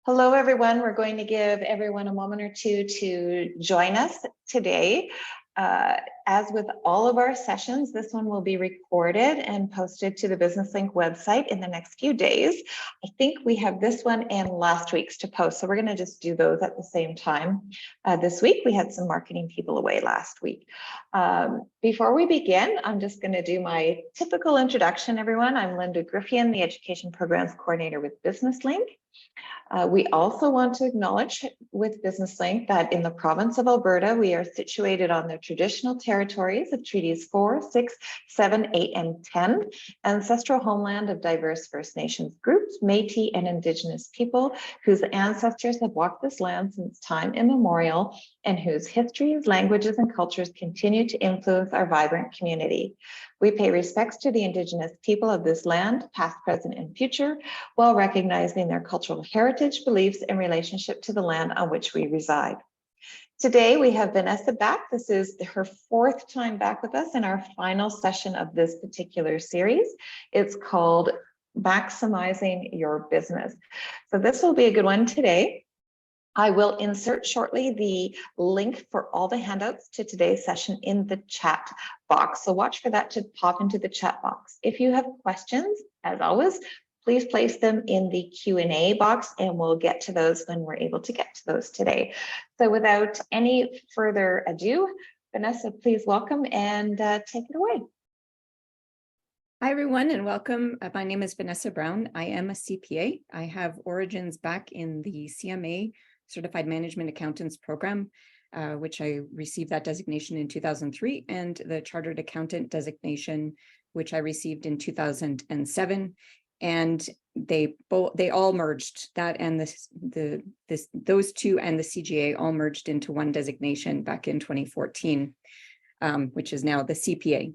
Hello, everyone. We're going to give everyone a moment or two to join us today. As with all of our sessions, this one will be recorded and posted to the Business Link website in the next few days. I think we have this one and last week's to post, so we're going to just do those at the same time. This week, we had some marketing people away last week. Before we begin, I'm just going to do my typical introduction, everyone. I'm Linda Griffian, the Education Programs Coordinator with Business Link. We also want to acknowledge with Business Link that in the province of Alberta, we are situated on the traditional territories of Treaties 4, 6, 7, 8, and 10, ancestral homeland of diverse First Nations groups, Métis and Indigenous people whose ancestors have walked this land since time immemorial and whose histories, languages, and cultures continue to influence our vibrant community. We pay respects to the Indigenous people of this land, past, present, and future, while recognizing their cultural heritage, beliefs, and relationship to the land on which we reside. Today, we have Vanessa back. This is her fourth time back with us in our final session of this particular series. It's called Maximizing Your Business. So this will be a good one today. I will insert shortly the link for all the handouts to today's session in the chat box. So watch for that to pop into the chat box. If you have questions, as always, please place them in the Q&A box and we'll get to those when we're able to get to those today. So without any further ado, Vanessa, please welcome and take it away. Hi, everyone, and welcome. My name is Vanessa Brown. I am a CPA. I have origins back in the CMA, Certified Management Accountants program, which I received that designation in 2003, and the Chartered Accountant designation, which I received in 2007. And they all merged, that and those two and the CGA all merged into one designation back in 2014, which is now the CPA.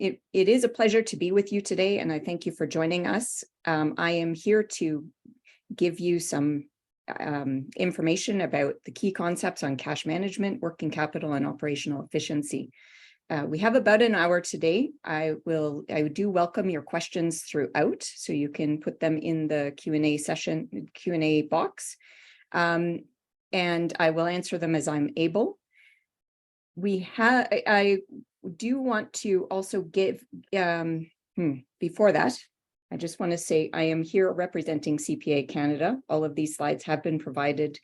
It is a pleasure to be with you today, and I thank you for joining us. I am here to give you some information about the key concepts on cash management, working capital, and operational efficiency. We have about an hour today. I do welcome your questions throughout, so you can put them in the Q&A box, and I will answer them as I'm able. I do want to also give, before that, I just want to say I am here representing CPA Canada. All of these slides have been provided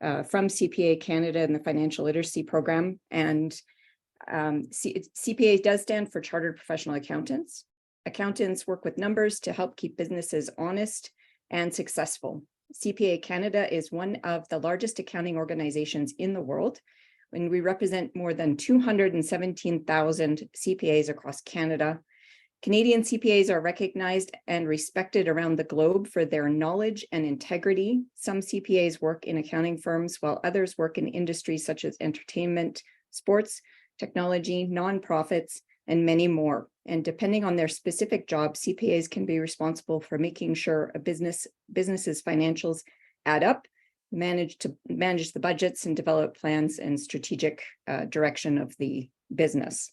from CPA Canada and the Financial Literacy Program. And CPA does stand for Chartered Professional Accountants. Accountants work with numbers to help keep businesses honest and successful. CPA Canada is one of the largest accounting organizations in the world, and we represent more than 217,000 CPAs across Canada. Canadian CPAs are recognized and respected around the globe for their knowledge and integrity. Some CPAs work in accounting firms, while others work in industries such as entertainment, sports, technology, nonprofits, and many more. And depending on their specific job, CPAs can be responsible for making sure a business's financials add up, manage the budgets, and develop plans and strategic direction of the business.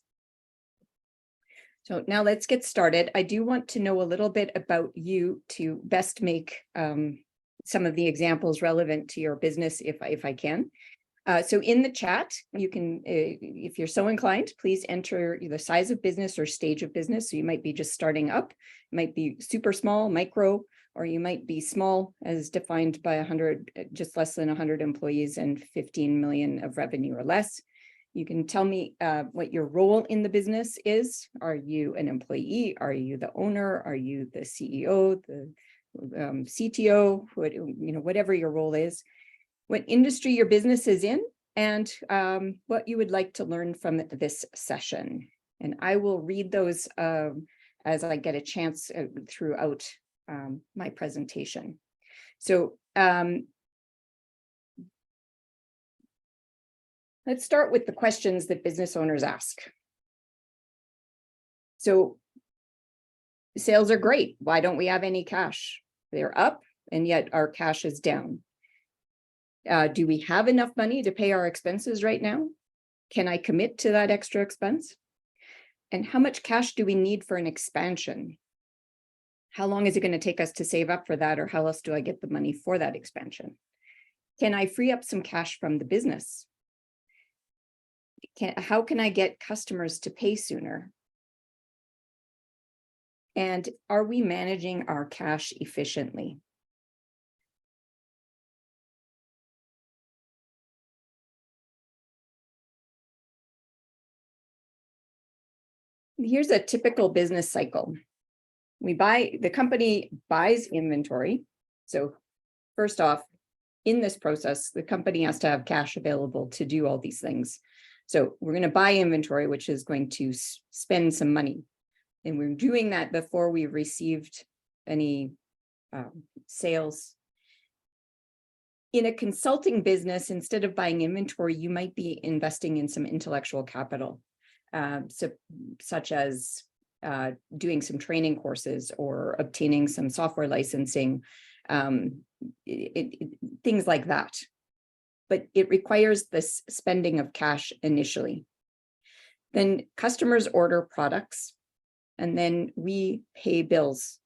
So now let's get started. I do want to know a little bit about you to best make some of the examples relevant to your business, if I can. So in the chat, you can, if you're so inclined, please enter the size of business or stage of business. So you might be just starting up, it might be super small, micro, or you might be small as defined by 100, just less than 100 employees and 15 million of revenue or less. You can tell me what your role in the business is. Are you an employee? Are you the owner? Are you the CEO, the CTO, whatever your role is, what industry your business is in, and what you would like to learn from this session. And I will read those as I get a chance throughout my presentation. So let's start with the questions that business owners ask. So sales are great. Why don't we have any cash? They're up, and yet our cash is down. Do we have enough money to pay our expenses right now? Can I commit to that extra expense? And how much cash do we need for an expansion? How long is it going to take us to save up for that? Or how else do I get the money for that expansion? Can I free up some cash from the business? How can I get customers to pay sooner? And are we managing our cash efficiently? Here's a typical business cycle. The company buys inventory. So first off, in this process, the company has to have cash available to do all these things. So we're going to buy inventory, which is going to spend some money. And we're doing that before we've received any sales. In a consulting business, instead of buying inventory, you might be investing in some intellectual capital, such as doing some training courses or obtaining some software licensing, things like that. But it requires this spending of cash initially. Then customers order products, and then we pay bills,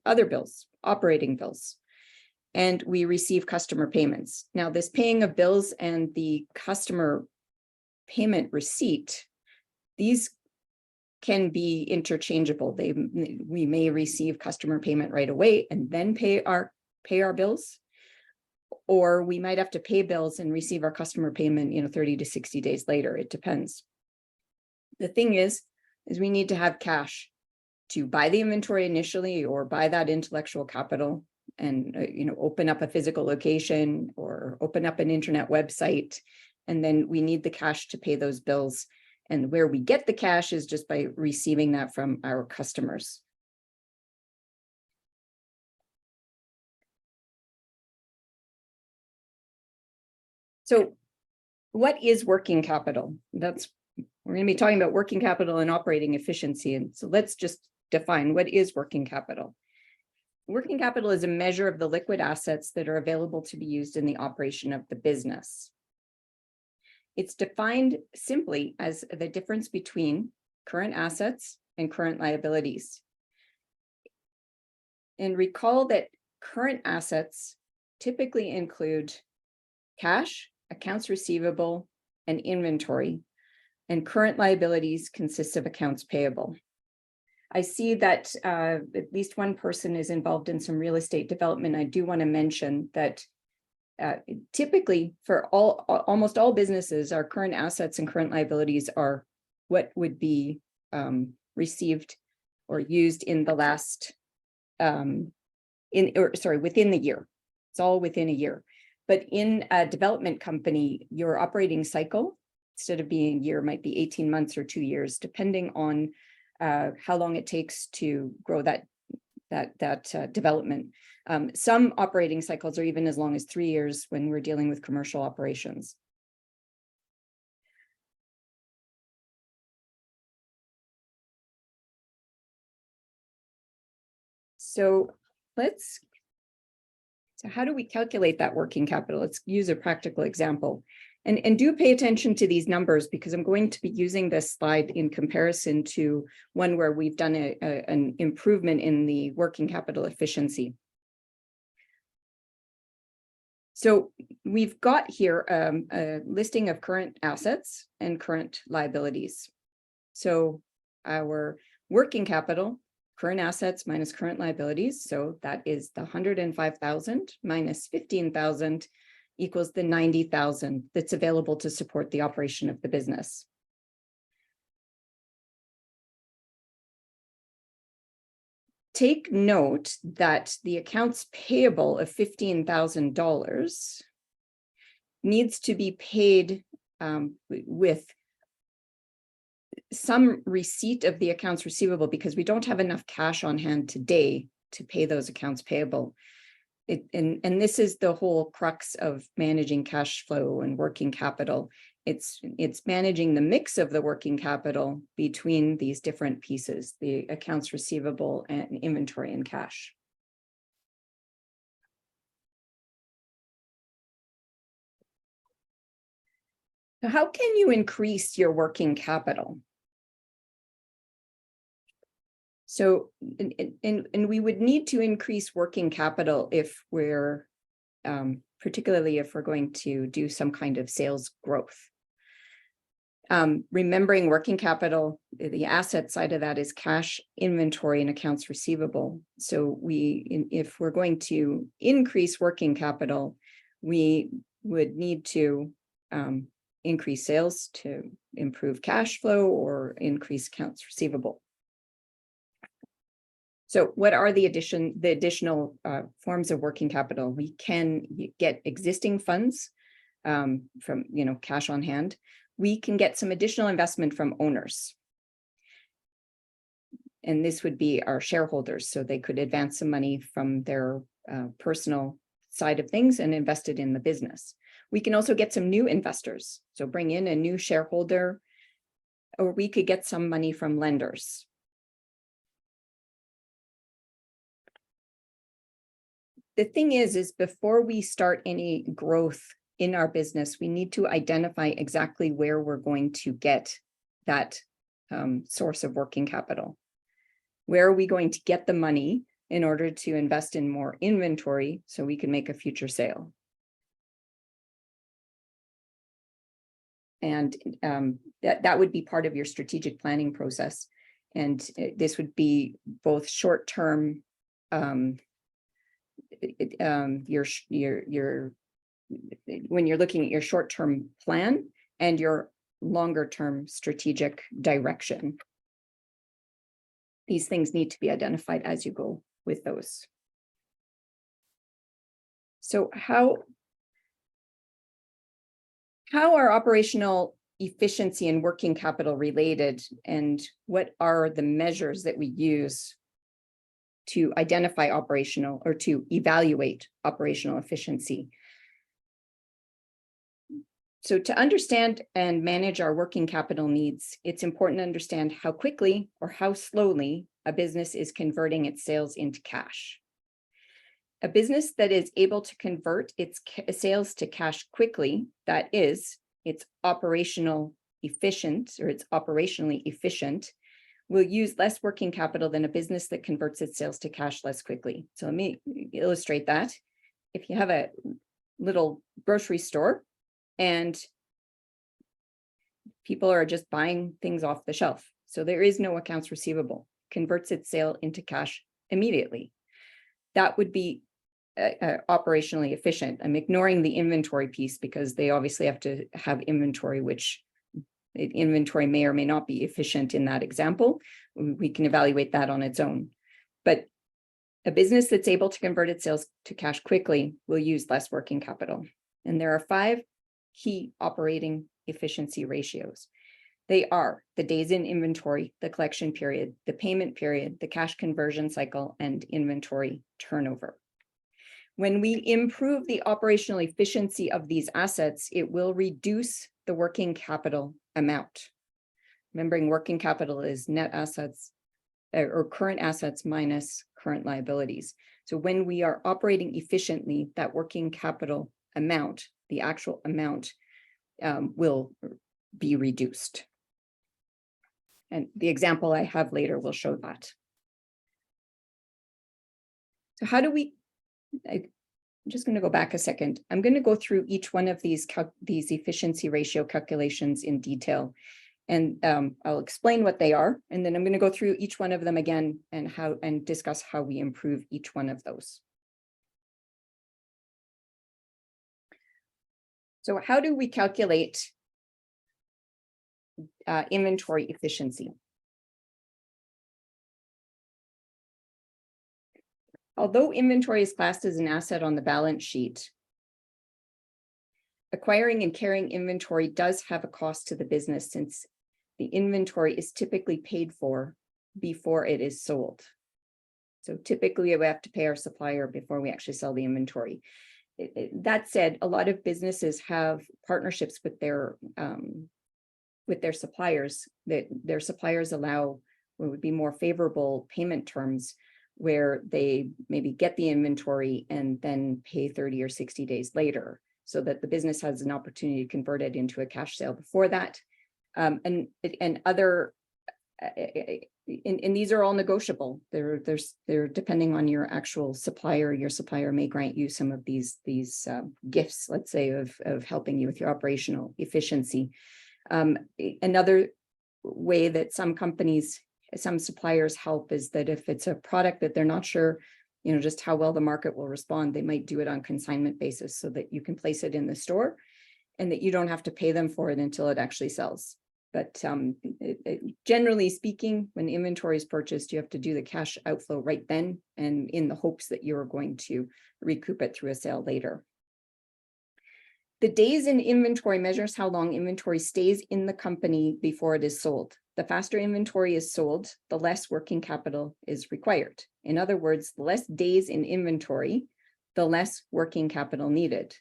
other bills, operating bills, and we receive customer payments. Now, this paying of bills and the customer payment receipt, these can be interchangeable. We may receive customer payment right away and then pay our bills, or we might have to pay bills and receive our customer payment, 30 to 60 days later. It depends. The thing is we need to have cash to buy the inventory initially, or buy that intellectual capital and open up a physical location or open up an internet website. And then we need the cash to pay those bills. And where we get the cash is just by receiving that from our customers. So what is working capital? We're going to be talking about working capital and operating efficiency. And so let's just define what is working capital. Working capital is a measure of the liquid assets that are available to be used in the operation of the business. It's defined simply as the difference between current assets and current liabilities. And recall that current assets typically include cash, accounts receivable, and inventory, and current liabilities consist of accounts payable. I see that at least one person is involved in some real estate development. I do want to mention that typically for almost all businesses, our current assets and current liabilities are what would be received or used in the last within the year. It's all within a year. But in a development company, your operating cycle, instead of being a year, might be 18 months or 2 years, depending on how long it takes to grow that development. Some operating cycles are even as long as 3 years when we're dealing with commercial operations. So how do we calculate that working capital? Let's use a practical example. And do pay attention to these numbers, because I'm going to be using this slide in comparison to one where we've done an improvement in the working capital efficiency. So we've got here a listing of current assets and current liabilities. So our working capital, current assets minus current liabilities, so that is the 105,000 minus 15,000 equals the 90,000 that's available to support the operation of the business. Take note that the accounts payable of $15,000 needs to be paid with some receipt of the accounts receivable, because we don't have enough cash on hand today to pay those accounts payable. And this is the whole crux of managing cash flow and working capital. It's managing the mix of the working capital between these different pieces, the accounts receivable and inventory and cash. So how can you increase your working capital? So, and we would need to increase working capital if we're, particularly if we're going to do some kind of sales growth. Remembering working capital, the asset side of that is cash, inventory, and accounts receivable. So if we're going to increase working capital, we would need to increase sales to improve cash flow or increase accounts receivable. So what are the additional forms of working capital? We can get existing funds from, cash on hand. We can get some additional investment from owners. And this would be our shareholders. So they could advance some money from their personal side of things and invest it in the business. We can also get some new investors. So bring in a new shareholder, or we could get some money from lenders. The thing is before we start any growth in our business, we need to identify exactly where we're going to get that source of working capital. Where are we going to get the money in order to invest in more inventory so we can make a future sale? And that would be part of your strategic planning process. And this would be both short-term, when you're looking at your short-term plan and your longer-term strategic direction. These things need to be identified as you go with those. So how are operational efficiency and working capital related, and what are the measures that we use to identify operational or to evaluate operational efficiency? So to understand and manage our working capital needs, it's important to understand how quickly or how slowly a business is converting its sales into cash. A business that is able to convert its sales to cash quickly, that is, it's operationally efficient, will use less working capital than a business that converts its sales to cash less quickly. So let me illustrate that. If you have a little grocery store and people are just buying things off the shelf, so there is no accounts receivable, converts its sale into cash immediately, that would be operationally efficient. I'm ignoring the inventory piece because they obviously have to have inventory, which inventory may or may not be efficient in that example. We can evaluate that on its own. But a business that's able to convert its sales to cash quickly will use less working capital. And there are 5 key operating efficiency ratios. They are the days in inventory, the collection period, the payment period, the cash conversion cycle, and inventory turnover. When we improve the operational efficiency of these assets, it will reduce the working capital amount. Remembering working capital is net assets or current assets minus current liabilities. So when we are operating efficiently, that working capital amount, the actual amount, will be reduced. And the example I have later will show that. So how do we, I'm just going to go back a second. I'm going to go through each one of these efficiency ratio calculations in detail. And I'll explain what they are. And then I'm going to go through each one of them again and discuss how we improve each one of those. So how do we calculate inventory efficiency? Although inventory is classed as an asset on the balance sheet, acquiring and carrying inventory does have a cost to the business, since the inventory is typically paid for before it is sold. So typically we have to pay our supplier before we actually sell the inventory. That said, a lot of businesses have partnerships with their suppliers, that their suppliers allow what would be more favorable payment terms, where they maybe get the inventory and then pay 30 or 60 days later, so that the business has an opportunity to convert it into a cash sale before that. And other and these are all negotiable. They're depending on your actual supplier. Your supplier may grant you some of these gifts, let's say, of helping you with your operational efficiency. Another way that some suppliers help is that if it's a product that they're not sure, just how well the market will respond, they might do it on consignment basis so that you can place it in the store and that you don't have to pay them for it until it actually sells. But generally speaking, when inventory is purchased, you have to do the cash outflow right then, and in the hopes that you're going to recoup it through a sale later. The days in inventory measures how long inventory stays in the company before it is sold. The faster inventory is sold, the less working capital is required. In other words, the less days in inventory, the less working capital needed.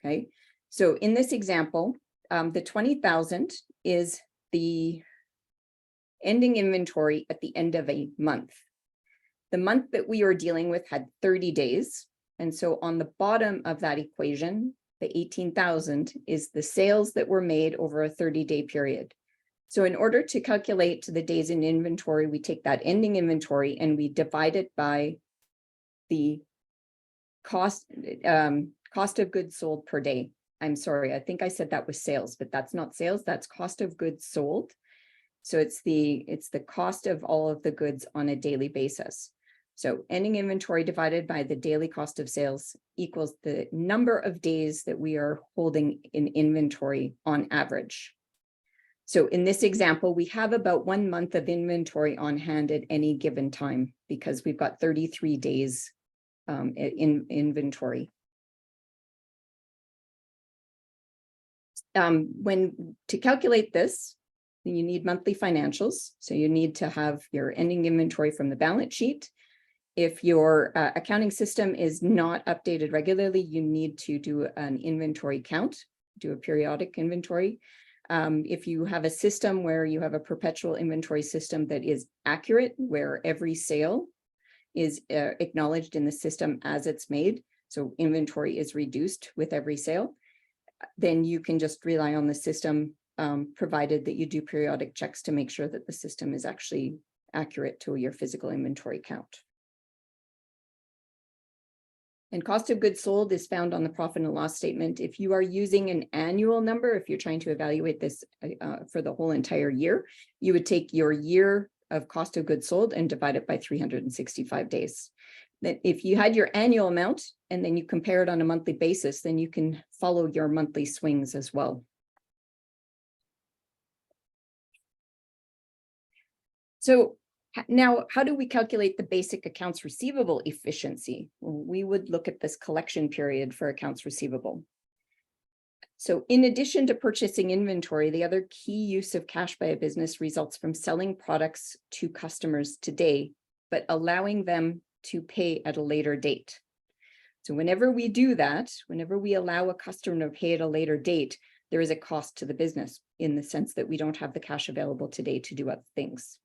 Okay, so in this example, the 20,000 is the ending inventory at the end of a month. The month that we are dealing with had 30 days. And so on the bottom of that equation, the 18,000 is the sales that were made over a 30-day period. So in order to calculate the days in inventory, we take that ending inventory and we divide it by the cost of goods sold per day. I'm sorry, I think I said that was sales, but that's not sales, that's cost of goods sold. So it's the cost of all of the goods on a daily basis. So ending inventory divided by the daily cost of sales equals the number of days that we are holding in inventory on average. So in this example, we have about 1 month of inventory on hand at any given time because we've got 33 days in inventory. To calculate this, you need monthly financials. So you need to have your ending inventory from the balance sheet. If your accounting system is not updated regularly, you need to do an inventory count, do a periodic inventory. If you have a system where you have a perpetual inventory system that is accurate, where every sale is acknowledged in the system as it's made, so inventory is reduced with every sale, then you can just rely on the system, provided that you do periodic checks to make sure that the system is actually accurate to your physical inventory count. And cost of goods sold is found on the profit and loss statement. If you are using an annual number, if you're trying to evaluate this for the whole entire year, you would take your year of cost of goods sold and divide it by 365 days. That if you had your annual amount and then you compare it on a monthly basis, then you can follow your monthly swings as well. So now, how do we calculate the basic accounts receivable efficiency? We would look at this collection period for accounts receivable. So in addition to purchasing inventory, the other key use of cash by a business results from selling products to customers today, but allowing them to pay at a later date. So whenever we do that, whenever we allow a customer to pay at a later date, there is a cost to the business in the sense that we don't have the cash available today to do other things.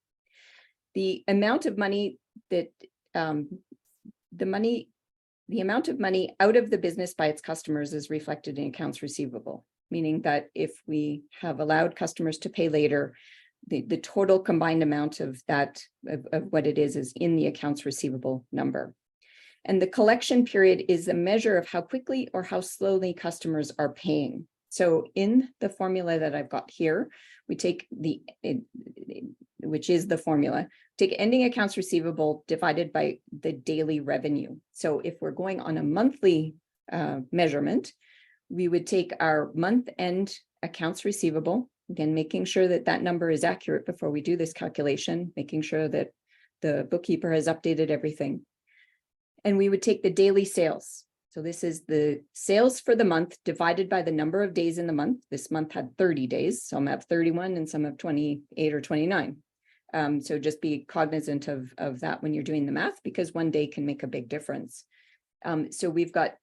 The amount of money that the amount of money out of the business by its customers is reflected in accounts receivable, meaning that if we have allowed customers to pay later, the total combined amount of that of what it is in the accounts receivable number. And the collection period is a measure of how quickly or how slowly customers are paying. So in the formula that I've got here, we take which is the formula, take ending accounts receivable divided by the daily revenue. So if we're going on a monthly measurement, we would take our month-end accounts receivable, again, making sure that that number is accurate before we do this calculation, making sure that the bookkeeper has updated everything. And we would take the daily sales. So this is the sales for the month divided by the number of days in the month. This month had 30 days. Some have 31 and some have 28 or 29. So just be cognizant of that when you're doing the math, because one day can make a big difference. So we've got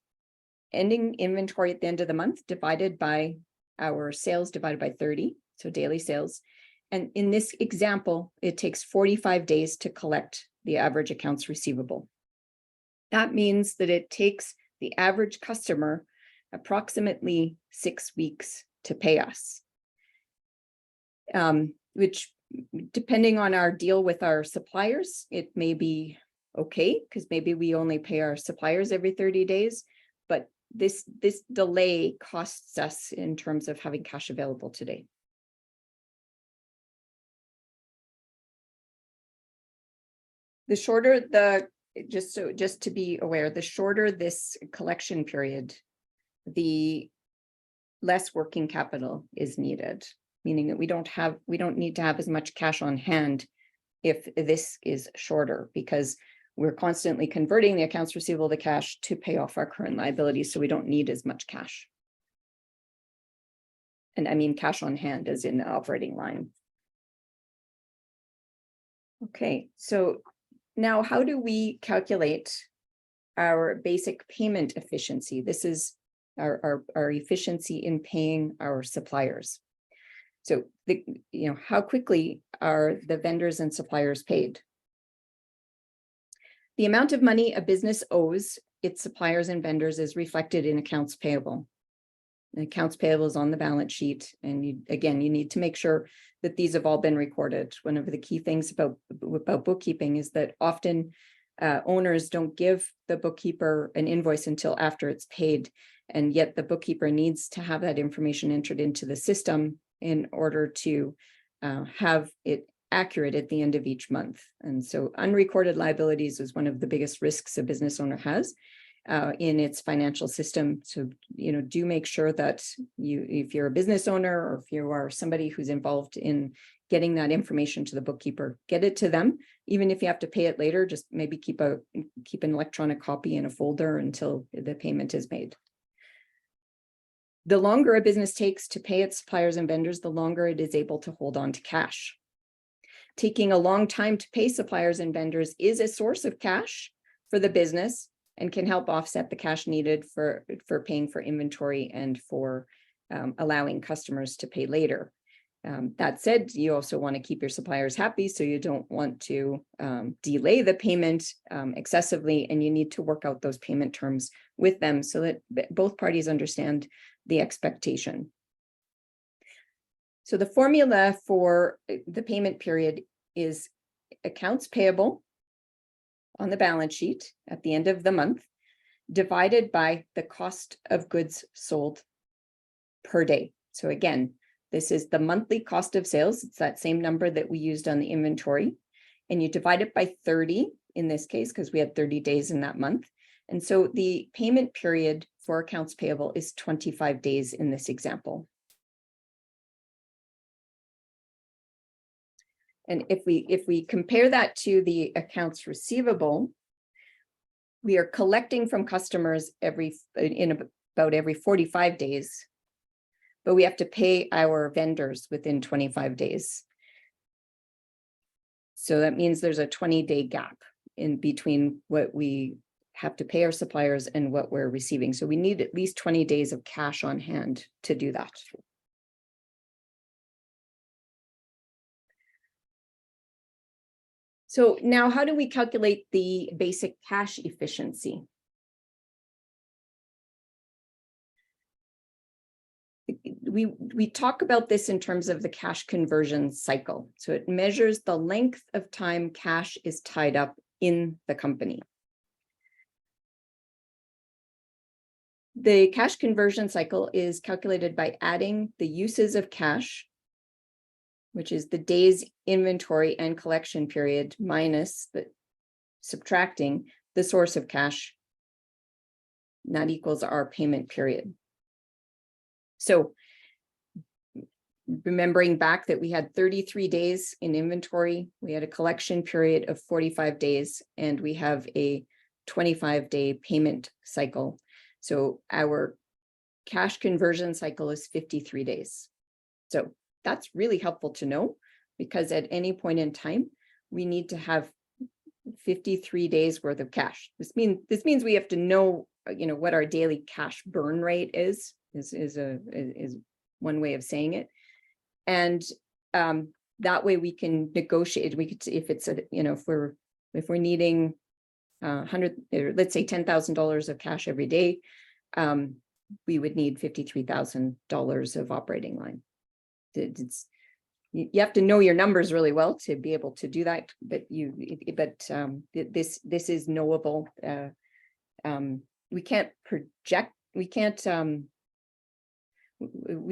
ending inventory at the end of the month divided by our sales divided by 30, so daily sales. And in this example, it takes 45 days to collect the average accounts receivable. That means that it takes the average customer approximately 6 weeks to pay us, which depending on our deal with our suppliers, it may be okay, because maybe we only pay our suppliers every 30 days, but this delay costs us in terms of having cash available today. The shorter just to be aware, the shorter this collection period, the less working capital is needed, meaning that we don't need to have as much cash on hand if this is shorter, because we're constantly converting the accounts receivable to cash to pay off our current liabilities, so we don't need as much cash. And I mean cash on hand as in the operating line. Okay, so now how do we calculate our basic payment efficiency? This is our efficiency in paying our suppliers. So how quickly are the vendors and suppliers paid? The amount of money a business owes its suppliers and vendors is reflected in accounts payable. The accounts payable is on the balance sheet. And you need to make sure that these have all been recorded. One of the key things about bookkeeping is that often owners don't give the bookkeeper an invoice until after it's paid. And yet the bookkeeper needs to have that information entered into the system in order to have it accurate at the end of each month. And so unrecorded liabilities is one of the biggest risks a business owner has in its financial system. So, do make sure that if you're a business owner or if you are somebody who's involved in getting that information to the bookkeeper, get it to them. Even if you have to pay it later, just maybe keep an electronic copy in a folder until the payment is made. The longer a business takes to pay its suppliers and vendors, the longer it is able to hold on to cash. Taking a long time to pay suppliers and vendors is a source of cash for the business and can help offset the cash needed for paying for inventory and for allowing customers to pay later. That said, you also want to keep your suppliers happy, so you don't want to delay the payment excessively, and you need to work out those payment terms with them so that both parties understand the expectation. So the formula for the payment period is accounts payable on the balance sheet at the end of the month, divided by the cost of goods sold per day. So again, this is the monthly cost of sales. It's that same number that we used on the inventory. And you divide it by 30 in this case, because we had 30 days in that month. And so the payment period for accounts payable is 25 days in this example. And if we compare that to the accounts receivable, we are collecting from customers about every 45 days, but we have to pay our vendors within 25 days. So that means there's a 20-day gap in between what we have to pay our suppliers and what we're receiving. So we need at least 20 days of cash on hand to do that. So now how do we calculate the basic cash efficiency? We talk about this in terms of the cash conversion cycle. So it measures the length of time cash is tied up in the company. The cash conversion cycle is calculated by adding the uses of cash, which is the days inventory and collection period, minus subtracting the source of cash. And that equals our payment period. So remembering back that we had 33 days in inventory, we had a collection period of 45 days, and we have a 25-day payment cycle. So our cash conversion cycle is 53 days. So that's really helpful to know, because at any point in time, we need to have 53 days worth of cash. This means we have to know, what our daily cash burn rate is one way of saying it. And that way we can negotiate. We could, if it's if we're needing let's say $10,000 of cash every day, we would need $53,000 of operating line. you have to know your numbers really well to be able to do that, but this is knowable. We can't project, we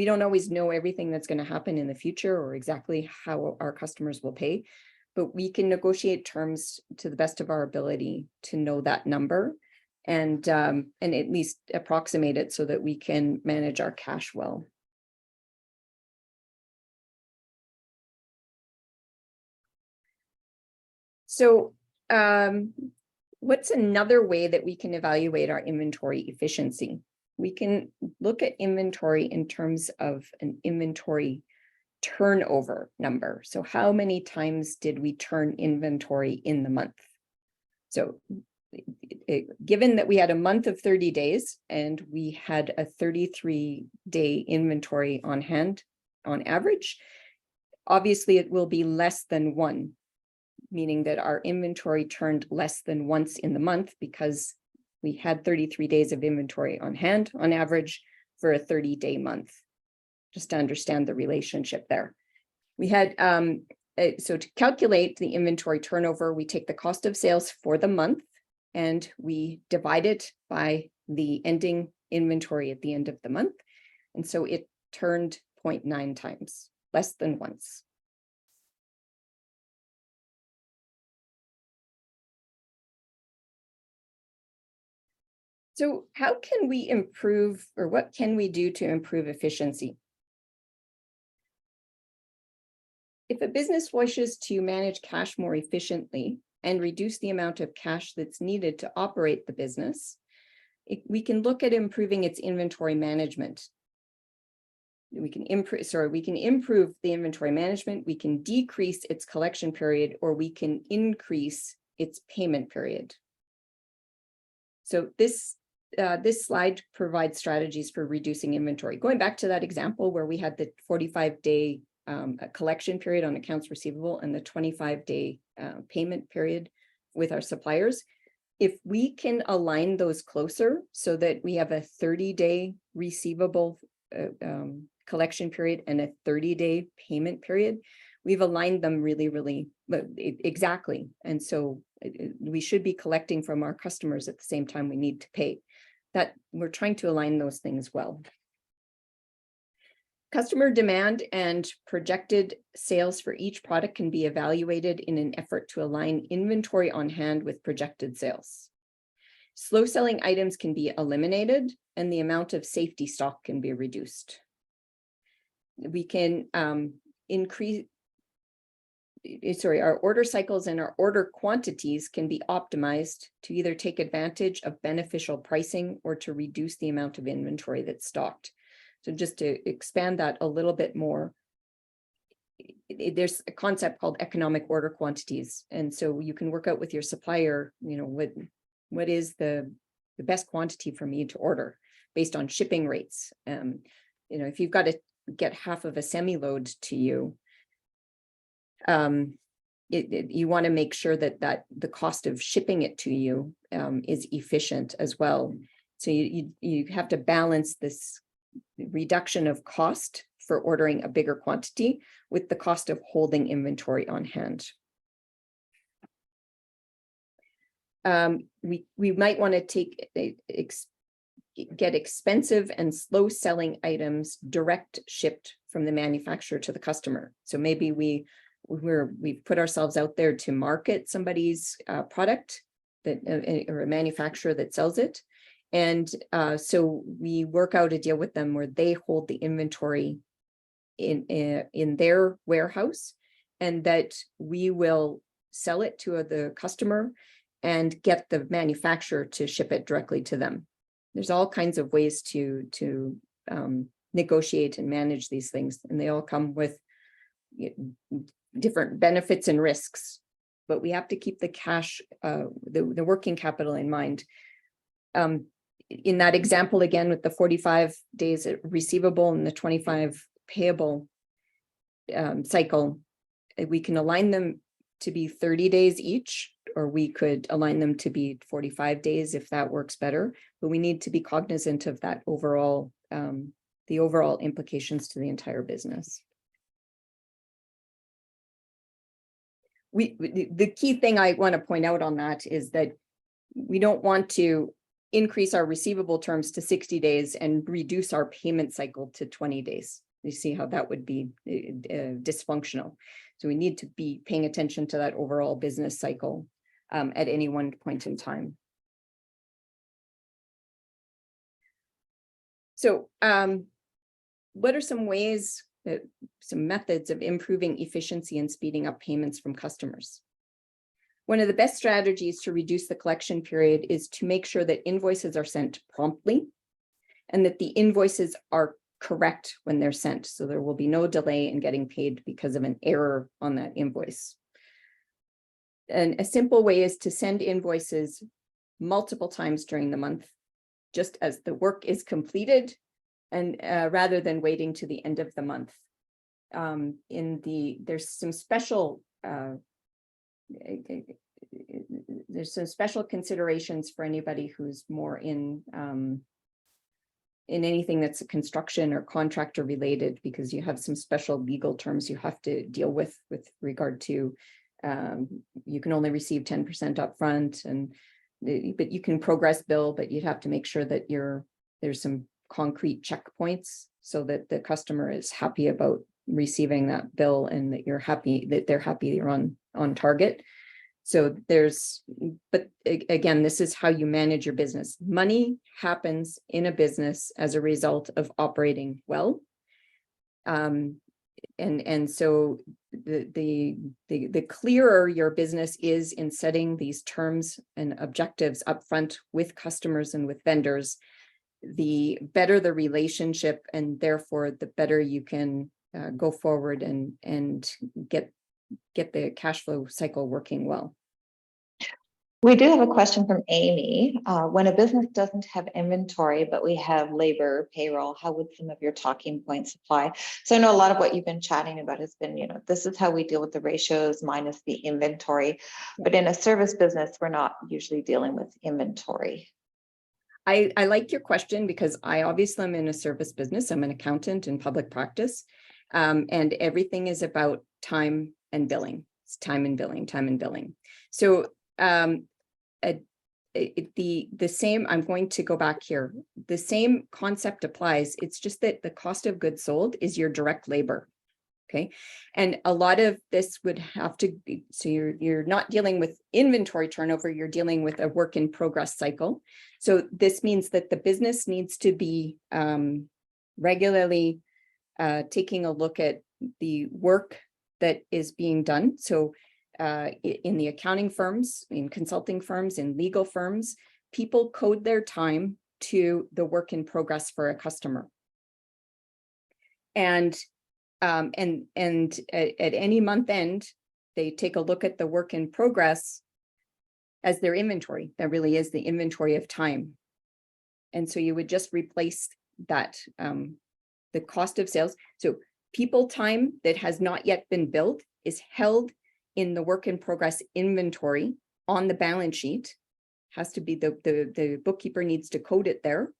don't always know everything that's going to happen in the future or exactly how our customers will pay, but we can negotiate terms to the best of our ability to know that number and at least approximate it so that we can manage our cash well. So what's another way that we can evaluate our inventory efficiency? We can look at inventory in terms of an inventory turnover number. So how many times did we turn inventory in the month? So given that we had a month of 30 days and we had a 33-day inventory on hand on average, obviously it will be less than 1, meaning that our inventory turned less than once in the month because we had 33 days of inventory on hand on average for a 30-day month, just to understand the relationship there. We had, so to calculate the inventory turnover, we take the cost of sales for the month and we divide it by the ending inventory at the end of the month. And so it turned 0.9 times, less than once. So how can we improve, or what can we do to improve efficiency? If a business wishes to manage cash more efficiently and reduce the amount of cash that's needed to operate the business, we can look at improving its inventory management. We can improve the inventory management, we can decrease its collection period, or we can increase its payment period. So this slide provides strategies for reducing inventory. Going back to that example where we had the 45-day collection period on accounts receivable and the 25-day payment period with our suppliers, if we can align those closer so that we have a 30-day receivable collection period and a 30-day payment period, we've aligned them really exactly. And so we should be collecting from our customers at the same time we need to pay. That we're trying to align those things well. Customer demand and projected sales for each product can be evaluated in an effort to align inventory on hand with projected sales. Slow selling items can be eliminated and the amount of safety stock can be reduced. We can our order cycles and our order quantities can be optimized to either take advantage of beneficial pricing or to reduce the amount of inventory that's stocked. So just to expand that a little bit more, there's a concept called economic order quantities. And so you can work out with your supplier, what is the best quantity for me to order based on shipping rates. If you've got to get half of a semi-load to you, you want to make sure that the cost of shipping it to you is efficient as well. So you have to balance this reduction of cost for ordering a bigger quantity with the cost of holding inventory on hand. We might want to get expensive and slow selling items direct shipped from the manufacturer to the customer. So maybe we've put ourselves out there to market somebody's product or a manufacturer that sells it. And so we work out a deal with them where they hold the inventory in their warehouse and that we will sell it to the customer and get the manufacturer to ship it directly to them. There's all kinds of ways to negotiate and manage these things, and they all come with different benefits and risks, but we have to keep the cash, the working capital in mind. In that example, again, with the 45 days receivable and the 25 payable cycle, we can align them to be 30 days each, or we could align them to be 45 days if that works better. But we need to be cognizant of that overall, the overall implications to the entire business. the key thing I want to point out on that is that we don't want to increase our receivable terms to 60 days and reduce our payment cycle to 20 days. You see how that would be dysfunctional. So we need to be paying attention to that overall business cycle at any one point in time. So what are some ways, some methods of improving efficiency and speeding up payments from customers? One of the best strategies to reduce the collection period is to make sure that invoices are sent promptly and that the invoices are correct when they're sent. So there will be no delay in getting paid because of an error on that invoice. And a simple way is to send invoices multiple times during the month, just as the work is completed, and rather than waiting to the end of the month. There's some special considerations for anybody who's more in anything that's a construction or contractor related, because you have some special legal terms you have to deal with regard to you can only receive 10% upfront, but you can progress bill, but you'd have to make sure that there's some concrete checkpoints so that the customer is happy about receiving that bill and that they're happy you're on target. So but again, this is how you manage your business. Money happens in a business as a result of operating well. And so the clearer your business is in setting these terms and objectives upfront with customers and with vendors, the better the relationship, and therefore the better you can go forward and get the cash flow cycle working well. We do have a question from Amy. When a business doesn't have inventory, but we have labor, payroll, how would some of your talking points apply? So I know a lot of what you've been chatting about has been, this is how we deal with the ratios minus the inventory. But in a service business, we're not usually dealing with inventory. I like your question because I obviously am in a service business. I'm an accountant in public practice, and everything is about time and billing. It's time and billing, time and billing. So the same, I'm going to go back here. The same concept applies. It's just that the cost of goods sold is your direct labor. Okay. And a lot of this would have to be, so you're not dealing with inventory turnover, you're dealing with a work in progress cycle. So this means that the business needs to be regularly taking a look at the work that is being done. So in the accounting firms, in consulting firms, in legal firms, people code their time to the work in progress for a customer. And at any month end, they take a look at the work in progress as their inventory. That really is the inventory of time. And so you would just replace that, the cost of sales. So people time that has not yet been billed is held in the work in progress inventory on the balance sheet. Has to be the bookkeeper needs to code it there.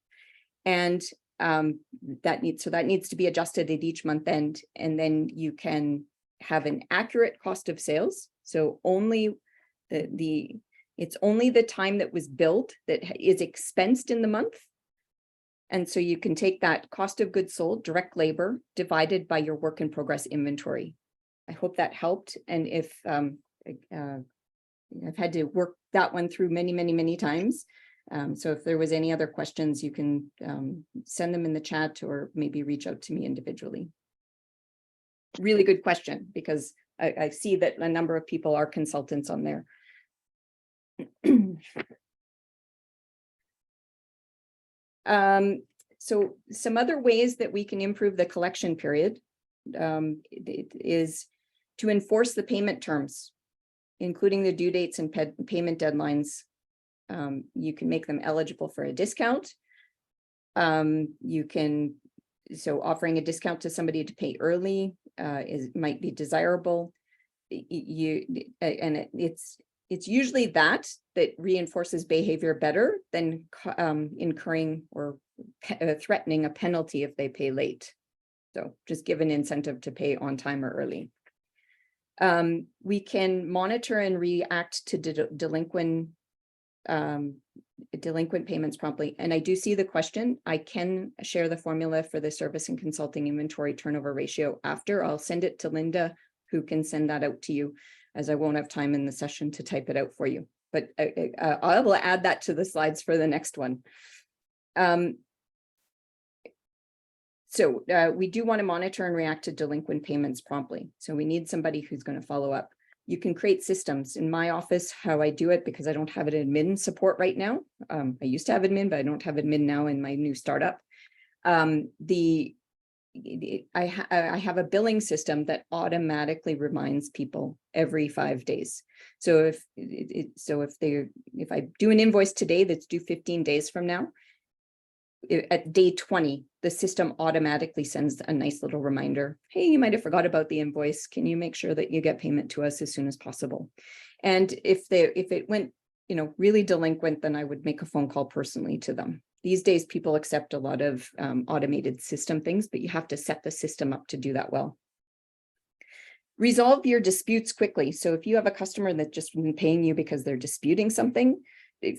And that needs to be adjusted at each month end, and then you can have an accurate cost of sales. So only it's only the time that was billed that is expensed in the month. And so you can take that cost of goods sold, direct labor, divided by your work in progress inventory. I hope that helped. And if I've had to work that one through many times. So if there was any other questions, you can send them in the chat or maybe reach out to me individually. Really good question, because I see that a number of people are consultants on there. So some other ways that we can improve the collection period is to enforce the payment terms, including the due dates and payment deadlines. You can make them eligible for a discount. You can, so offering a discount to somebody to pay early might be desirable. It's usually that reinforces behavior better than incurring or threatening a penalty if they pay late. So just give an incentive to pay on time or early. We can monitor and react to delinquent payments promptly. And I do see the question. I can share the formula for the service and consulting inventory turnover ratio after. I'll send it to Linda, who can send that out to you, as I won't have time in the session to type it out for you. But I will add that to the slides for the next one. So we do want to monitor and react to delinquent payments promptly. So we need somebody who's going to follow up. You can create systems. In my office, how I do it, because I don't have an admin support right now. I used to have admin, but I don't have admin now in my new startup. I have a billing system that automatically reminds people every 5 days. So if I do an invoice today that's due 15 days from now, at day 20, the system automatically sends a nice little reminder. Hey, you might have forgot about the invoice. Can you make sure that you get payment to us as soon as possible? And if it went, really delinquent, then I would make a phone call personally to them. These days, people accept a lot of automated system things, but you have to set the system up to do that well. Resolve your disputes quickly. So if you have a customer that's just been paying you because they're disputing something,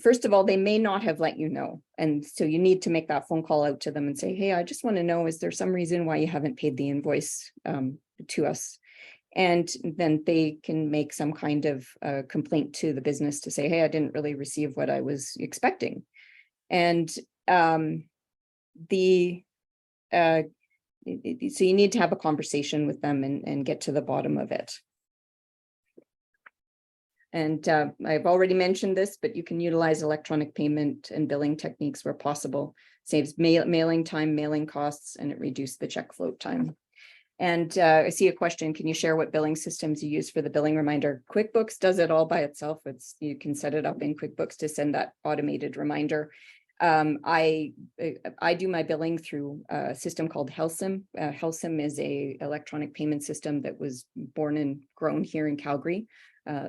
first of all, they may not have let you know. And so you need to make that phone call out to them and say, hey, I just want to know, is there some reason why you haven't paid the invoice to us? And then they can make some kind of complaint to the business to say, hey, I didn't really receive what I was expecting. And so you need to have a conversation with them and get to the bottom of it. And I've already mentioned this, but you can utilize electronic payment and billing techniques where possible. Saves mailing time, mailing costs, and it reduces the check float time. And I see a question, can you share what billing systems you use for the billing reminder? QuickBooks does it all by itself. You can set it up in QuickBooks to send that automated reminder. I do my billing through a system called HealthSim. HealthSim is a electronic payment system that was born and grown here in Calgary.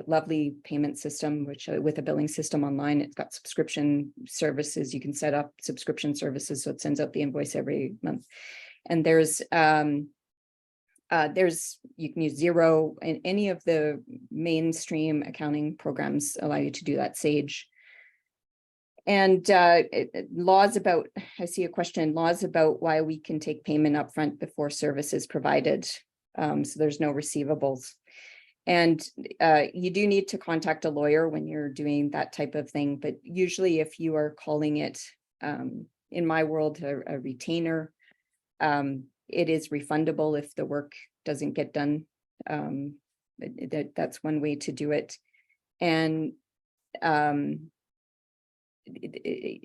Lovely payment system, which with a billing system online, it's got subscription services. You can set up subscription services, so it sends out the invoice every month. And there's you can use Xero, and any of the mainstream accounting programs allow you to do that. Sage. And laws about, I see a question, laws about why we can take payment upfront before service is provided. So there's no receivables. And you do need to contact a lawyer when you're doing that type of thing. But usually if you are calling it, in my world, a retainer, it is refundable if the work doesn't get done. That's one way to do it. And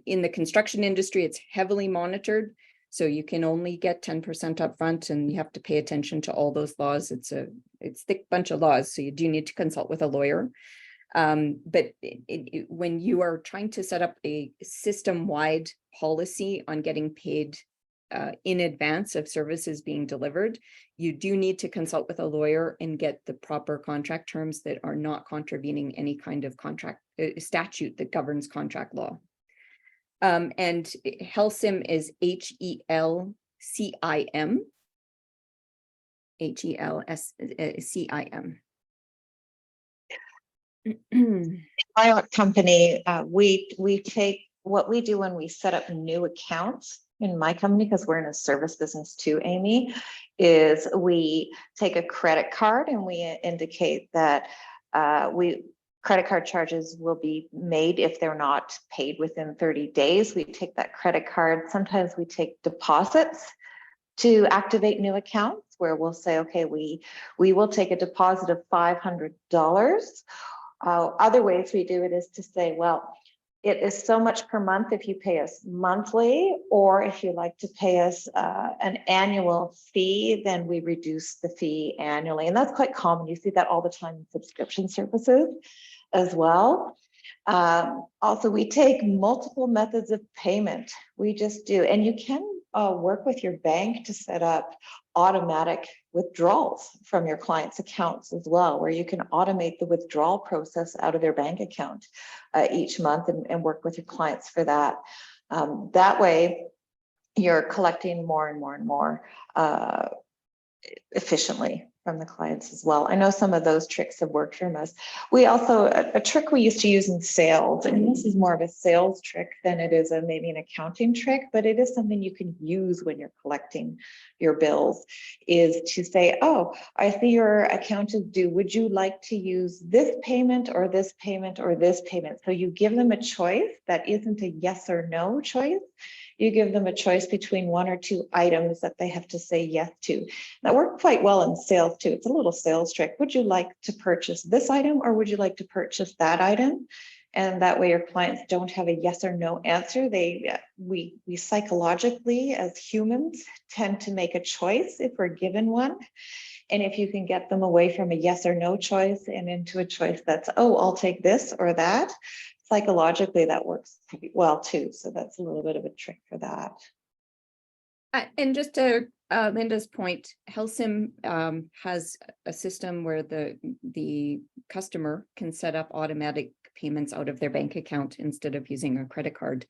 in the construction industry, it's heavily monitored. So you can only get 10% upfront, and you have to pay attention to all those laws. It's a thick bunch of laws, so you do need to consult with a lawyer. But when you are trying to set up a system-wide policy on getting paid in advance of services being delivered, you do need to consult with a lawyer and get the proper contract terms that are not contravening any kind of contract statute that governs contract law. And HealthSim is HELCIM. HELSCIM. Our company, we take what we do when we set up new accounts in my company, because we're in a service business too, Amy, is we take a credit card and we indicate that credit card charges will be made if they're not paid within 30 days. We take that credit card. Sometimes we take deposits to activate new accounts, where we'll say, okay, we will take a deposit of $500. Other ways we do it is to say, well, it is so much per month if you pay us monthly, or if you like to pay us an annual fee, then we reduce the fee annually. And that's quite common. You see that all the time in subscription services as well. Also, we take multiple methods of payment. We just do. And you can work with your bank to set up automatic withdrawals from your clients' accounts as well, where you can automate the withdrawal process out of their bank account each month and work with your clients for that. That way, you're collecting more and more and more efficiently from the clients as well. I know some of those tricks have worked for us. We also, a trick we used to use in sales, and this is more of a sales trick than it is maybe an accounting trick, but it is something you can use when you're collecting your bills, is to say, oh, I see your account is due. Would you like to use this payment or this payment or this payment? So you give them a choice that isn't a yes or no choice. You give them a choice between one or two items that they have to say yes to. That worked quite well in sales too. It's a little sales trick. Would you like to purchase this item or would you like to purchase that item? And that way your clients don't have a yes or no answer. We psychologically as humans tend to make a choice if we're given one. And if you can get them away from a yes or no choice and into a choice that's, oh, I'll take this or that, psychologically that works pretty well too. So that's a little bit of a trick for that. And just to Linda's point, HealthSim has a system where the customer can set up automatic payments out of their bank account instead of using a credit card.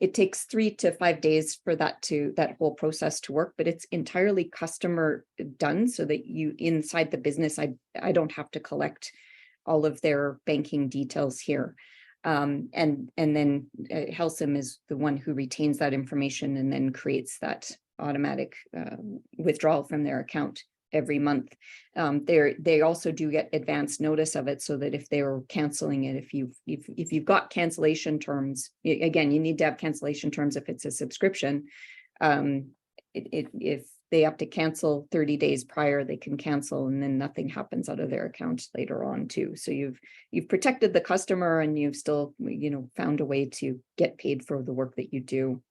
It takes 3 to 5 days for that whole process to work, but it's entirely customer done so that you inside the business, I don't have to collect all of their banking details here. And then HealthSim is the one who retains that information and then creates that automatic withdrawal from their account every month. They also do get advance notice of it so that if they were canceling it, if you've got cancellation terms, again, you need to have cancellation terms if it's a subscription. If they have to cancel 30 days prior, they can cancel and then nothing happens out of their account later on too. So you've protected the customer and you've still, found a way to get paid for the work that you do.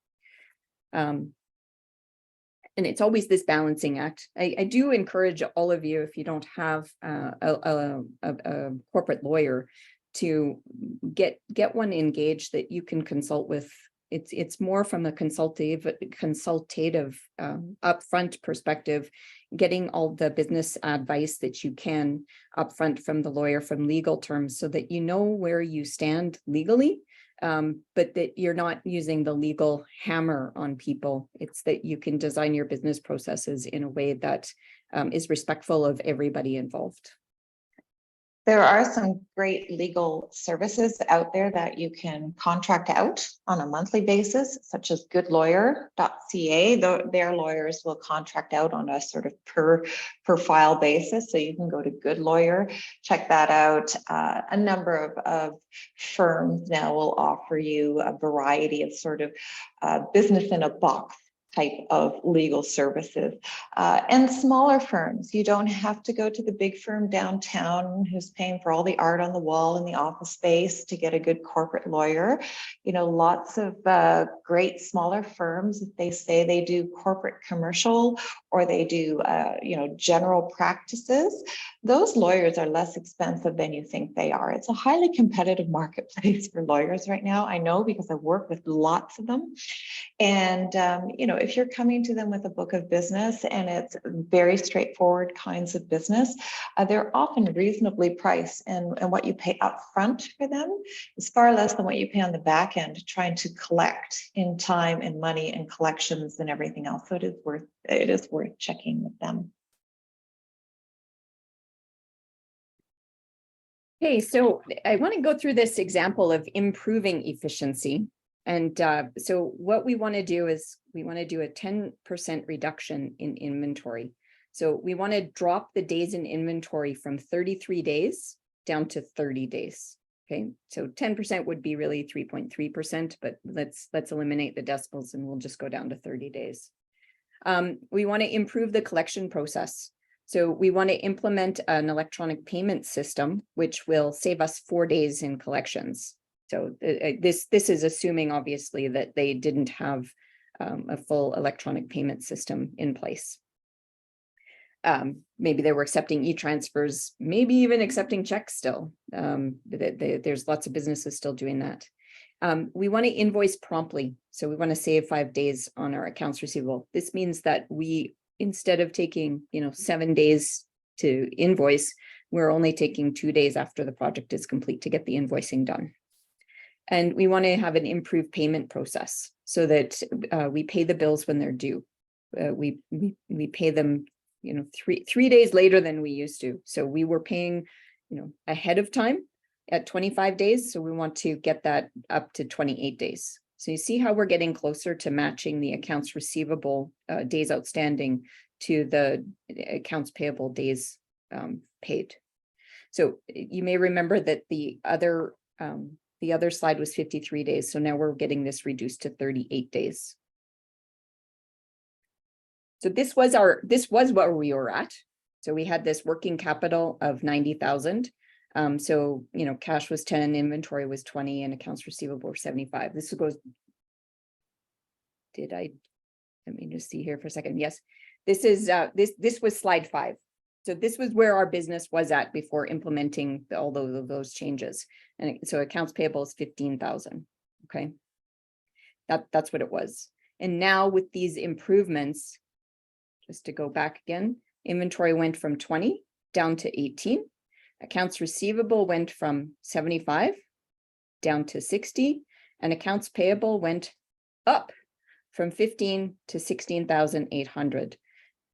And it's always this balancing act. I do encourage all of you, if you don't have a corporate lawyer, to get one engaged that you can consult with. It's more from a consultative upfront perspective, getting all the business advice that you can upfront from the lawyer, from legal terms, so that you know where you stand legally. But that you're not using the legal hammer on people. It's that you can design your business processes in a way that is respectful of everybody involved. There are some great legal services out there that you can contract out on a monthly basis, such as goodlawyer.ca. Their lawyers will contract out on a sort of per file basis. So you can go to Good Lawyer, check that out. A number of firms now will offer you a variety of sort of business in a box type of legal services. And smaller firms, you don't have to go to the big firm downtown who's paying for all the art on the wall in the office space to get a good corporate lawyer. Lots of great smaller firms, if they say they do corporate commercial or they do general practices, those lawyers are less expensive than you think they are. It's a highly competitive marketplace for lawyers right now. I know because I work with lots of them. And, if you're coming to them with a book of business and it's very straightforward kinds of business, they're often reasonably priced. And what you pay up front for them is far less than what you pay on the back end trying to collect in time and money and collections and everything else. So it is worth checking with them. Okay, so I want to go through this example of improving efficiency. And so what we want to do is we want to do a 10% reduction in inventory. So we want to drop the days in inventory from 33 days down to 30 days. Okay, so 10% would be really 3.3%, but let's eliminate the decimals and we'll just go down to 30 days. We want to improve the collection process. So we want to implement an electronic payment system, which will save us 4 days in collections. So this is assuming, obviously, that they didn't have a full electronic payment system in place. Maybe they were accepting e-transfers, maybe even accepting checks still. There's lots of businesses still doing that. We want to invoice promptly. So we want to save 5 days on our accounts receivable. This means that we, instead of taking 7 days to invoice, we're only taking 2 days after the project is complete to get the invoicing done. And we want to have an improved payment process so that we pay the bills when they're due. We pay them three days later than we used to. So we were paying, ahead of time at 25 days. So we want to get that up to 28 days. So you see how we're getting closer to matching the accounts receivable days outstanding to the accounts payable days paid. So you may remember that the other slide was 53 days. So now we're getting this reduced to 38 days. So this was where we were at. So we had this working capital of 90,000. So, cash was 10, inventory was 20, and accounts receivable were 75. This goes, let me just see here for a second. Yes, this is, this was slide 5. So this was where our business was at before implementing all those changes. And so accounts payable is 15,000. Okay. That's what it was. And now with these improvements, just to go back again, inventory went from 20 down to 18. Accounts receivable went from 75 down to 60, and accounts payable went up from 15 to 16,800.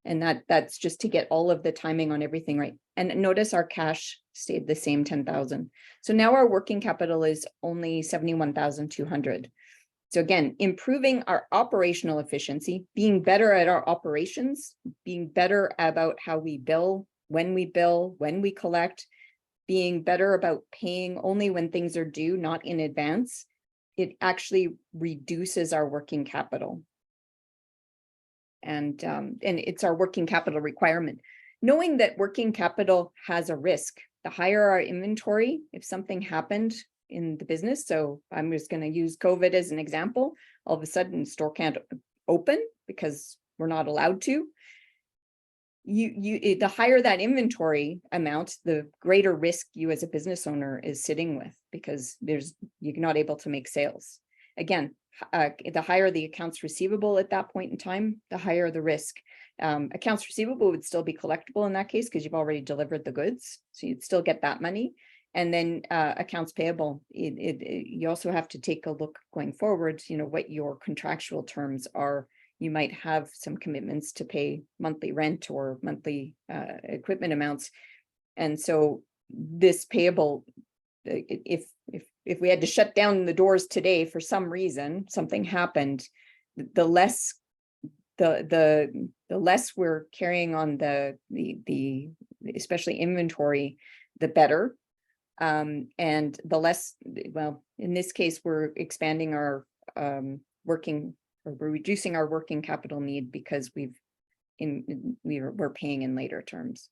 And that's just to get all of the timing on everything right. And notice our cash stayed the same, 10,000. So now our working capital is only 71,200. So again, improving our operational efficiency, being better at our operations, being better about how we bill, when we collect, being better about paying only when things are due, not in advance, it actually reduces our working capital. And it's our working capital requirement. Knowing that working capital has a risk, the higher our inventory, if something happened in the business, so I'm just going to use COVID as an example, all of a sudden the store can't open because we're not allowed to. The higher that inventory amount, the greater risk you as a business owner is sitting with, because you're not able to make sales. Again, the higher the accounts receivable at that point in time, the higher the risk. Accounts receivable would still be collectible in that case because you've already delivered the goods, so you'd still get that money. And then accounts payable, you also have to take a look going forward, what your contractual terms are. You might have some commitments to pay monthly rent or monthly equipment amounts. And so this payable, if we had to shut down the doors today for some reason, something happened, the less we're carrying on the especially inventory, the better. And the less, well, in this case, we're expanding our we're reducing our working capital need because we're paying in later terms.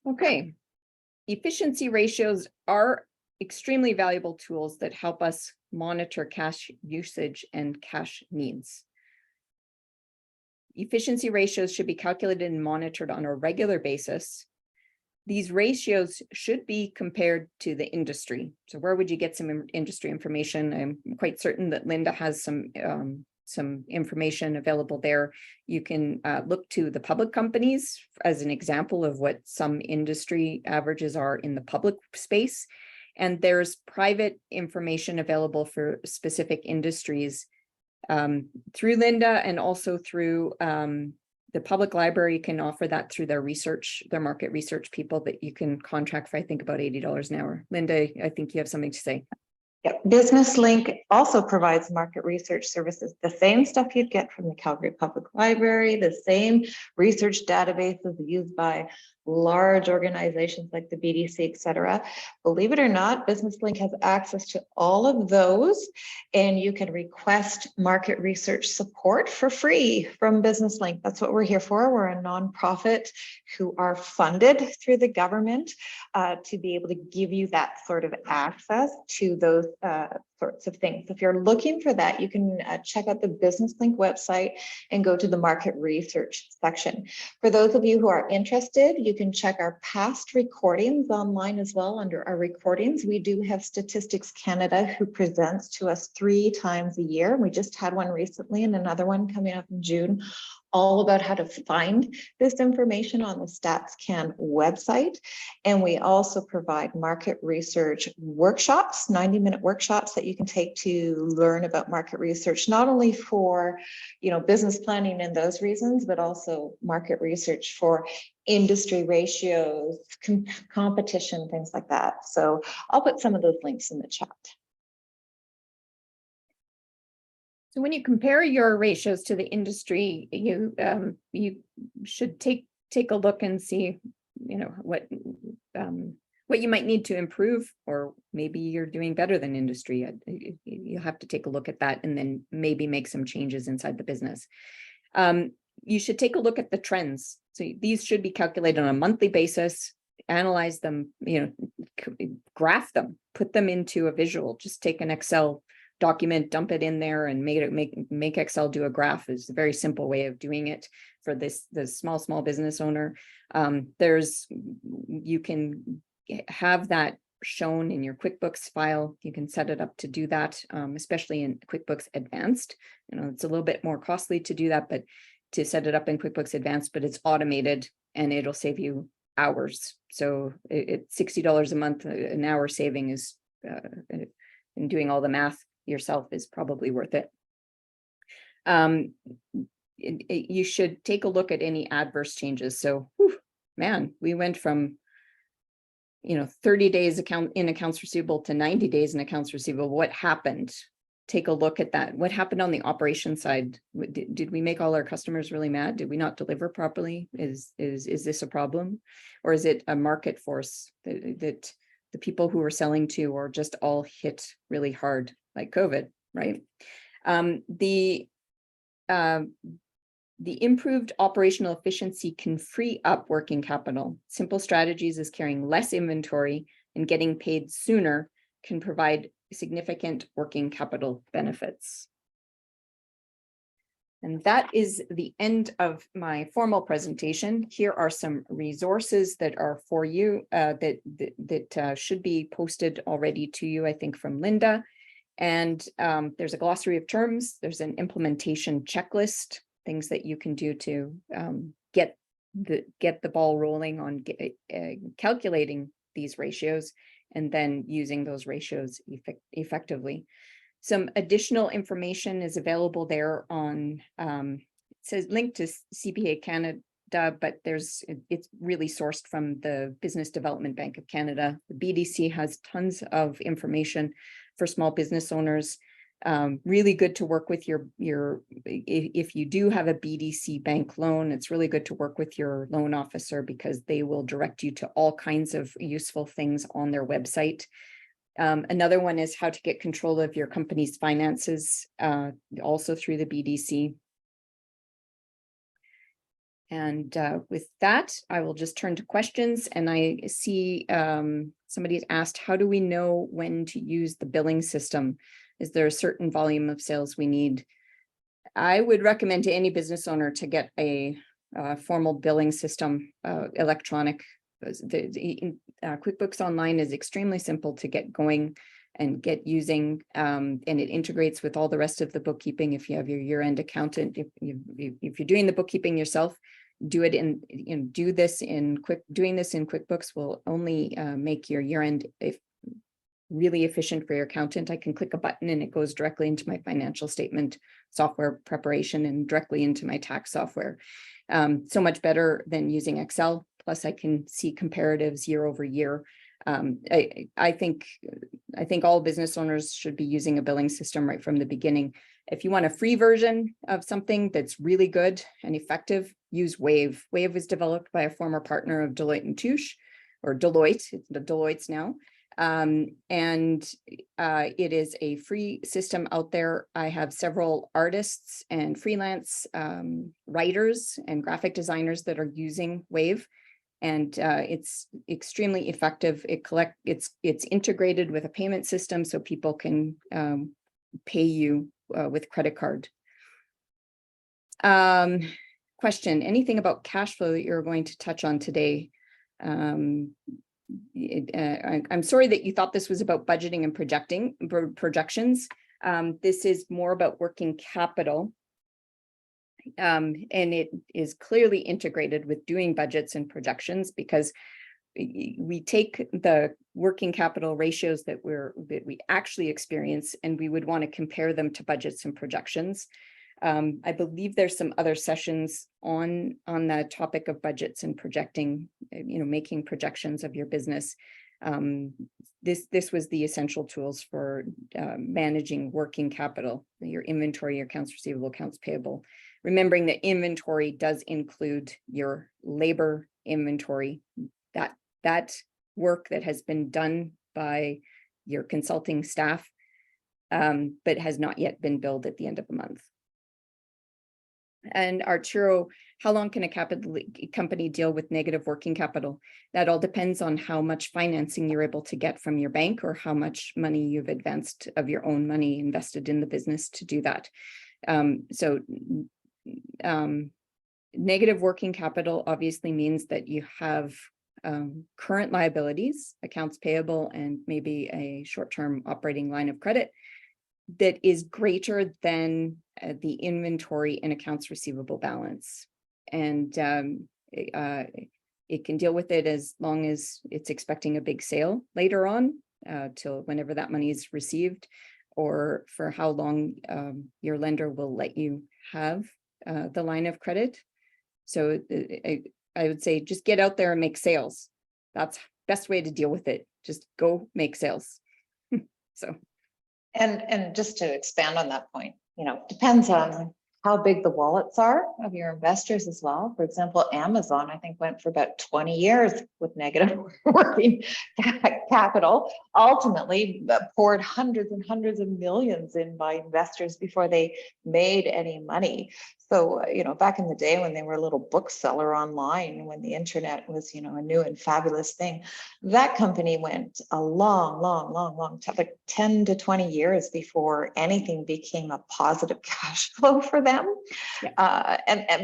Okay, efficiency ratios are extremely valuable tools that help us monitor cash usage and cash needs. Efficiency ratios should be calculated and monitored on a regular basis. These ratios should be compared to the industry. So where would you get some industry information? I'm quite certain that Linda has some information available there. You can look to the public companies as an example of what some industry averages are in the public space. And there's private information available for specific industries through Linda, and also through the public library can offer that through their market research people that you can contract for, I think, about $80 an hour. Linda, I think you have something to say. Yep. Business Link also provides market research services, the same stuff you'd get from the Calgary Public Library, the same research databases used by large organizations like the BDC, etc. Believe it or not, Business Link has access to all of those, and you can request market research support for free from Business Link. That's what we're here for. We're a nonprofit who are funded through the government to be able to give you that sort of access to those sorts of things. If you're looking for that, you can check out the Business Link website and go to the market research section. For those of you who are interested, you can check our past recordings online as well. Under our recordings, we do have Statistics Canada, who presents to us 3 times a year. We just had one recently and another one coming up in June. all about how to find this information on the StatsCan website. And we also provide market research workshops, 90-minute workshops that you can take to learn about market research, not only for, business planning and those reasons, but also market research for industry ratios, competition, things like that. So I'll put some of those links in the chat. So when you compare your ratios to the industry, you should take a look and see, what you might need to improve, or maybe you're doing better than industry. You have to take a look at that and then maybe make some changes inside the business. You should take a look at the trends. So these should be calculated on a monthly basis, analyze them, graph them, put them into a visual. Just take an Excel document, dump it in there, and make Excel do a graph. Is a very simple way of doing it for the small business owner. You can have that shown in your QuickBooks file. You can set it up to do that, especially in QuickBooks Advanced. It's a little bit more costly to do that, but to set it up in QuickBooks Advanced, but it's automated and it'll save you hours. So it's $60 a month. An hour saving is, in doing all the math yourself, is probably worth it. You should take a look at any adverse changes. So, we went from 30 days in accounts receivable to 90 days in accounts receivable. What happened? Take a look at that. What happened on the operation side? Did we make all our customers really mad? Did we not deliver properly? Is this a problem, or is it a market force that the people who we're selling to are just all hit really hard, like COVID, right? The improved operational efficiency can free up working capital. Simple strategies is carrying less inventory and getting paid sooner can provide significant working capital benefits. And that is the end of my formal presentation. Here are some resources that are for you that should be posted already to you, I think, from Linda. And there's a glossary of terms. There's an implementation checklist, things that you can do to get the ball rolling on calculating these ratios and then using those ratios effectively. Some additional information is available there on, it says link to CPA Canada, but it's really sourced from the Business Development Bank of Canada. The BDC has tons of information for small business owners. Really good to work with if you do have a BDC bank loan, it's really good to work with your loan officer because they will direct you to all kinds of useful things on their website. Another one is how to get control of your company's finances, also through the BDC. And with that, I will just turn to questions. And I see somebody's asked, how do we know when to use the billing system? Is there a certain volume of sales we need? I would recommend to any business owner to get a formal billing system, electronic. QuickBooks Online is extremely simple to get going and get using, and it integrates with all the rest of the bookkeeping. If you have your year-end accountant, if you're doing the bookkeeping yourself, do it doing this in QuickBooks will only make your year-end really efficient for your accountant. I can click a button and it goes directly into my financial statement software preparation and directly into my tax software. So much better than using Excel. Plus I can see comparatives year over year. I think all business owners should be using a billing system right from the beginning. If you want a free version of something that's really good and effective, use Wave. Wave was developed by a former partner of Deloitte & Touche, or Deloitte, it's the Deloitte's now. It is a free system out there. I have several artists and freelance writers and graphic designers that are using Wave, and it's extremely effective. It's integrated with a payment system, so people can pay you with credit card. Question: anything about cash flow that you're going to touch on today? I'm sorry that you thought this was about budgeting and projections. This is more about working capital. And it is clearly integrated with doing budgets and projections, because we take the working capital ratios that we actually experience, and we would want to compare them to budgets and projections. I believe there's some other sessions on the topic of budgets and projecting, making projections of your business. This was the essential tools for managing working capital, your inventory, your accounts receivable, accounts payable. Remembering that inventory does include your labor inventory, that work that has been done by your consulting staff, but has not yet been billed at the end of the month. And Arturo, how long can a company deal with negative working capital? That all depends on how much financing you're able to get from your bank, or how much money you've advanced of your own money invested in the business to do that. Negative working capital obviously means that you have current liabilities, accounts payable, and maybe a short-term operating line of credit that is greater than the inventory and accounts receivable balance. And it can deal with it as long as it's expecting a big sale later on, till whenever that money is received, or for how long your lender will let you have the line of credit. So I would say just get out there and make sales. That's best way to deal with it. Just go make sales. So. And just to expand on that point, depends on how big the wallets are of your investors as well. For example, Amazon, I think, went for about 20 years with negative working capital, ultimately poured hundreds and hundreds of millions in by investors before they made any money. So, back in the day when they were a little bookseller online, when the internet was, a new and fabulous thing, that company went a long time, like 10 to 20 years before anything became a positive cash flow for them. Yeah.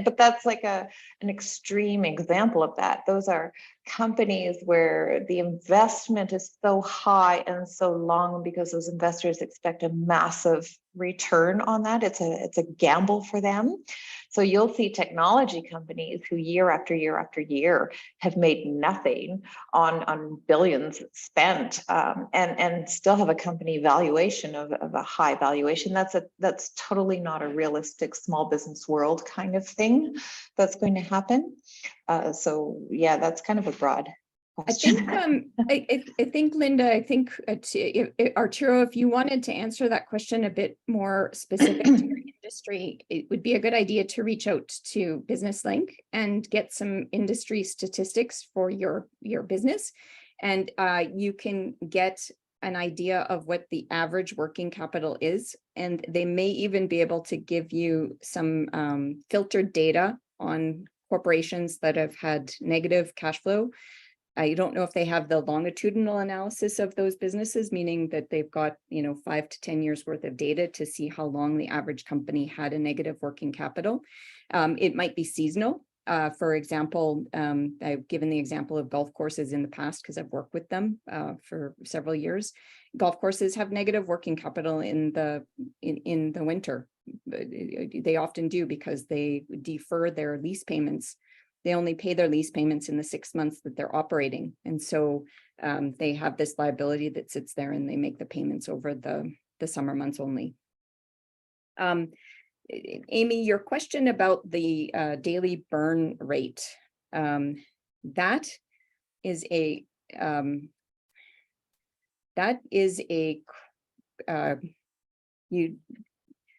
But that's like an extreme example of that. Those are companies where the investment is so high and so long because those investors expect a massive return on that. It's a gamble for them. So you'll see technology companies who year after year after year have made nothing on billions spent, and still have a company valuation of a high valuation. That's totally not a realistic small business world kind of thing that's going to happen. So yeah, that's kind of a broad question. I think Linda, Arturo, if you wanted to answer that question a bit more specific to your industry, it would be a good idea to reach out to BusinessLink and get some industry statistics for your business. And you can get an idea of what the average working capital is. And they may even be able to give you some filtered data on corporations that have had negative cash flow. I don't know if they have the longitudinal analysis of those businesses, meaning that they've got 5 to 10 years worth of data to see how long the average company had a negative working capital. It might be seasonal. For example, I've given the example of golf courses in the past because I've worked with them for several years. Golf courses have negative working capital in the winter. They often do because they defer their lease payments. They only pay their lease payments in the 6 months that they're operating. And so they have this liability that sits there, and they make the payments over the summer months only. Amy, your question about the daily burn rate,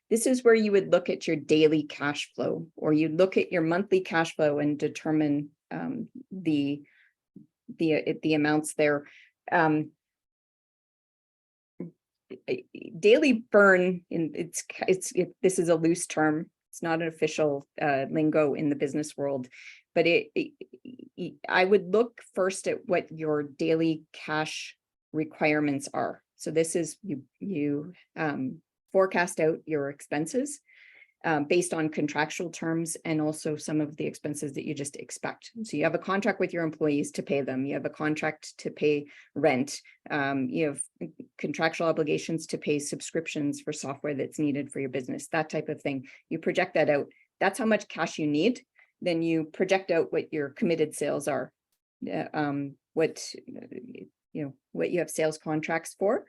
this is where you would look at your daily cash flow, or you look at your monthly cash flow and determine the amounts there. Daily burn, this is a loose term. It's not an official lingo in the business world, but I would look first at what your daily cash requirements are. So this is you forecast out your expenses based on contractual terms, and also some of the expenses that you just expect. So you have a contract with your employees to pay them. You have a contract to pay rent. You have contractual obligations to pay subscriptions for software that's needed for your business, that type of thing. You project that out. that's how much cash you need. Then you project out what your committed sales are, what you have sales contracts for,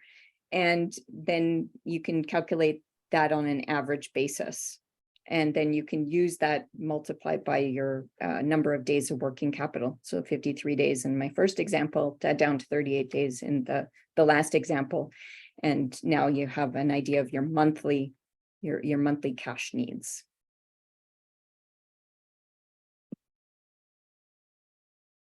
and then you can calculate that on an average basis. And then you can use that multiplied by your number of days of working capital. So 53 days in my first example, down to 38 days in the last example. And now you have an idea of your monthly cash needs.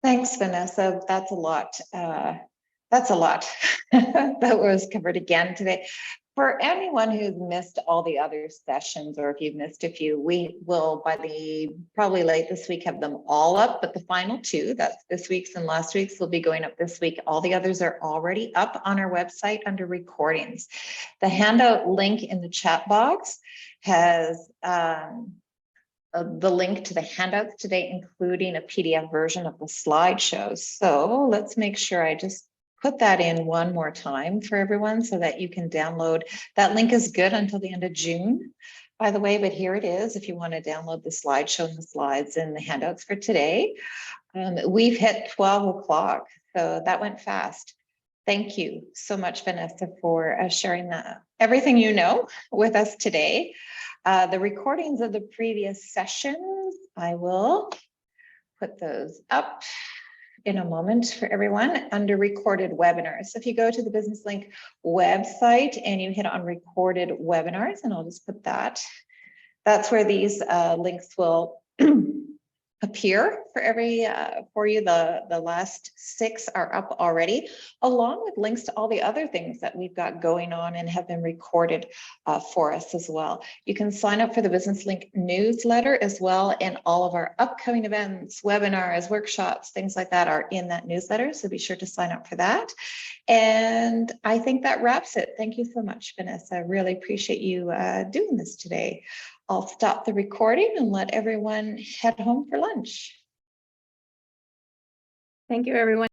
Thanks, Vanessa. That's a lot. That's a lot that was covered again today. For anyone who's missed all the other sessions, or if you've missed a few, we will probably late this week have them all up, but the final two, that's this week's and last week's, will be going up this week. All the others are already up on our website under recordings. The handout link in the chat box has the link to the handouts today, including a PDF version of the slideshows. So let's make sure I just put that in one more time for everyone so that you can download. That link is good until the end of June, by the way, but here it is if you want to download the slideshow and the slides and the handouts for today. We've hit 12 o'clock, so that went fast. Thank you so much, Vanessa, for sharing everything you know with us today. The recordings of the previous sessions, I will put those up in a moment for everyone under recorded webinars. So if you go to the Business Link website and you hit on recorded webinars, and I'll just put that, that's where these links will appear for you. The last 6 are up already, along with links to all the other things that we've got going on and have been recorded for us as well. You can sign up for the Business Link newsletter as well, and all of our upcoming events, webinars, workshops, things like that are in that newsletter, so be sure to sign up for that. And I think that wraps it. Thank you so much, Vanessa. I really appreciate you doing this today. I'll stop the recording and let everyone head home for lunch. Thank you, everyone.